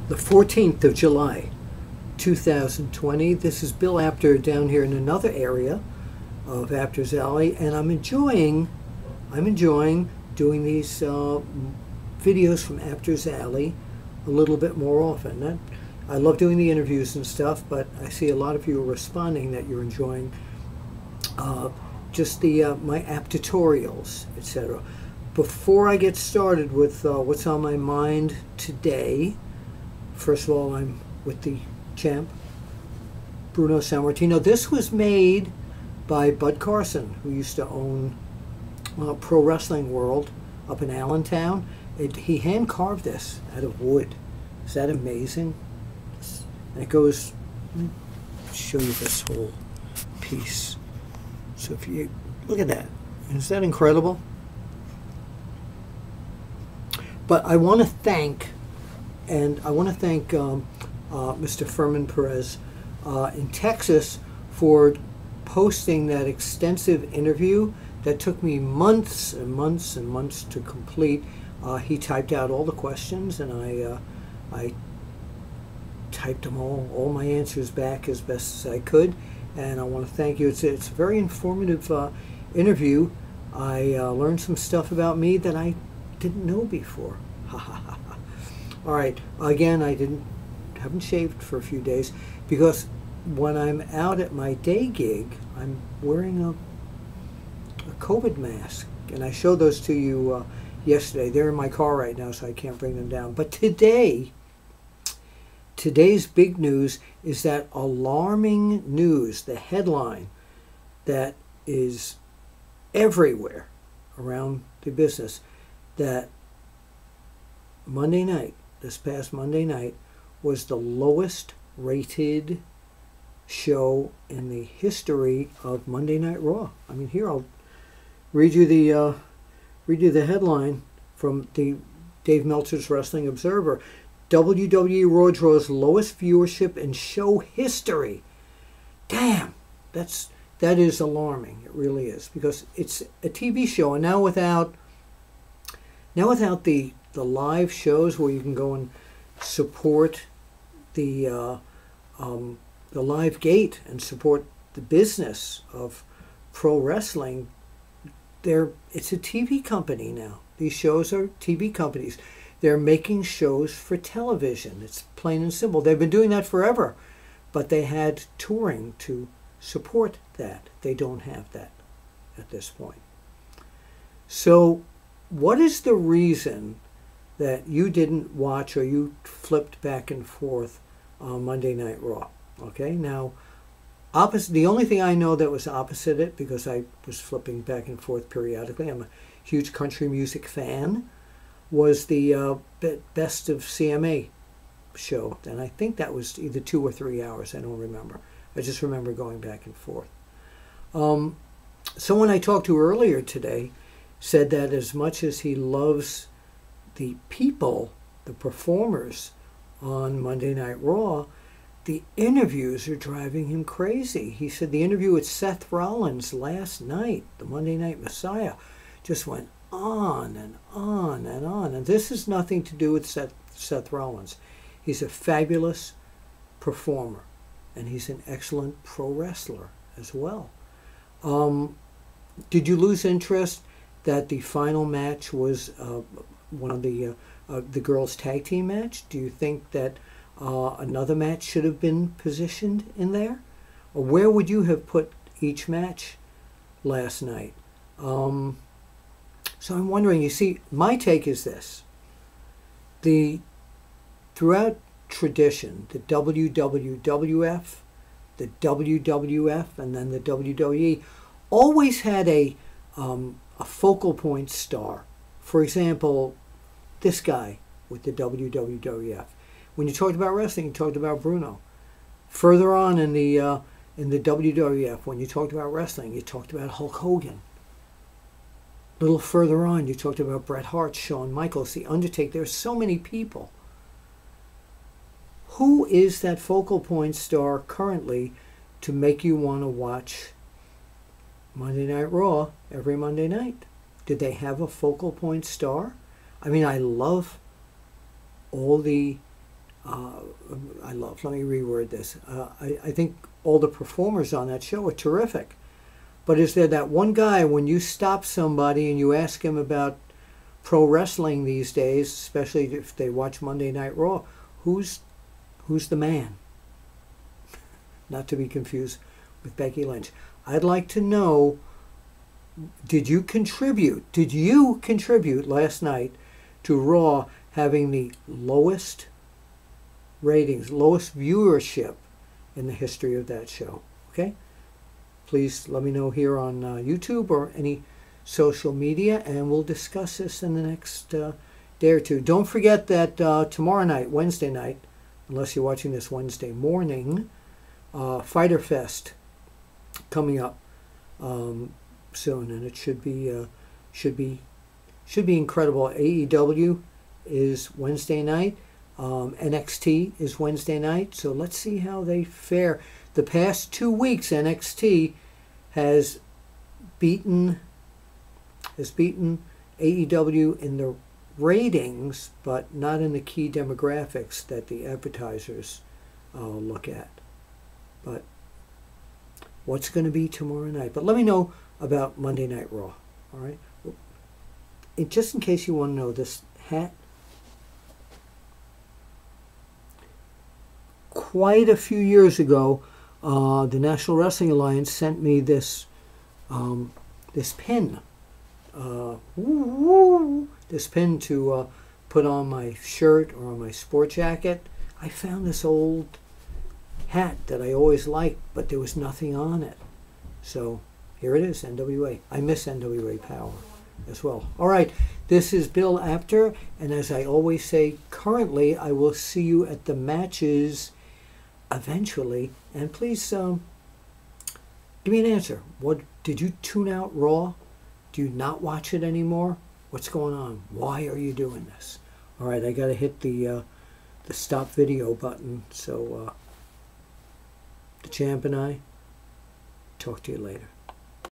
the 14th of July, 2020. This is Bill Apter down here in another area of Apter's Alley, and I'm enjoying doing these videos from Apter's Alley a little bit more often. I love doing the interviews and stuff, but I see a lot of you are responding that you're enjoying just the my app tutorials, etc. Before I get started with what's on my mind today, first of all, I'm with the champ, Bruno Sammartino. This was made by Bud Carson, who used to own Pro Wrestling World up in Allentown. He hand carved this out of wood. Is that amazing? And it goes, let me show you this whole piece. So if you look at that, is that incredible? But I want to thank, Mr. Furman Perez in Texas for posting that extensive interview that took me months and months and months to complete. He typed out all the questions, and I typed them all my answers back as best as I could. And I want to thank you. It's a very informative interview. I learned some stuff about me that I didn't know before. All right. Again, I haven't shaved for a few days because when I'm out at my day gig, I'm wearing a COVID mask, and I showed those to you yesterday. They're in my car right now, so I can't bring them down. But today's big news is that alarming news, the headline that is everywhere around the business, that Monday night, this past Monday night, was the lowest rated show in the history of Monday Night Raw. I mean, here I'll read you the headline from the Dave Meltzer's Wrestling Observer. WWE Raw draws lowest viewership in show history. Damn, that is alarming. It really is, because it's a TV show, and now without the live shows where you can go and support the live gate and support the business of pro wrestling, it's a TV company now. These shows are TV companies. They're making shows for television. It's plain and simple. They've been doing that forever, but they had touring to support that. They don't have that at this point. So what is the reason that you didn't watch, or you flipped back and forth on Monday Night Raw? Okay, now, the only thing I know that was opposite it, because I was flipping back and forth periodically, I'm a huge country music fan, was the Best of CMA show. And I think that was either 2 or 3 hours. I don't remember. I just remember going back and forth. Someone I talked to earlier today said that as much as he loves the people, the performers on Monday Night Raw, the interviews are driving him crazy. He said the interview with Seth Rollins last night, the Monday Night Messiah, just went on and on and on. And this has nothing to do with Seth Rollins. He's a fabulous performer, and he's an excellent pro wrestler as well. Did you lose interest that the final match was one of the girls' tag team match? Do you think that another match should have been positioned in there? Or where would you have put each match last night? So I'm wondering, you see, my take is this. Throughout tradition, the WWF, the WWF, and then the WWE always had a focal point star. For example, this guy with the WWF. When you talked about wrestling, you talked about Bruno. Further on in the WWF, when you talked about wrestling, you talked about Hulk Hogan. A little further on, you talked about Bret Hart, Shawn Michaels, The Undertaker. There's so many people. Who is that focal point star currently to make you want to watch Monday Night Raw every Monday night? Did they have a focal point star? I mean, I love all the I love, let me reword this. I think all the performers on that show are terrific. But is there that one guy, when you stop somebody and you ask him about pro wrestling these days, especially if they watch Monday Night Raw, who's the man? Not to be confused with Becky Lynch. I'd like to know, did you contribute last night to Raw having the lowest ratings, lowest viewership in the history of that show? Okay? Please let me know here on YouTube or any social media, and we'll discuss this in the next day or two. Don't forget that tomorrow night, Wednesday night, unless you're watching this Wednesday morning, Fighter Fest coming up soon, and it should be incredible. AEW is Wednesday night. NXT is Wednesday night, so let's see how they fare. The past 2 weeks, NXT has beaten AEW in the ratings, but not in the key demographics that the advertisers look at. But what's going to be tomorrow night? But let me know about Monday Night Raw. All right. Just in case you want to know, this hat, quite a few years ago, the National Wrestling Alliance sent me this this pin. This pin to put on my shirt or on my sport jacket. I found this old hat that I always liked, but there was nothing on it. So here it is, NWA. I miss NWA Power as well. All right, this is Bill Apter, and as I always say, currently I will see you at the matches eventually. And please give me an answer. What did you tune out Raw? Do you not watch it anymore? What's going on? Why are you doing this? All right, I got to hit the stop video button. So the champ and I talk to you later.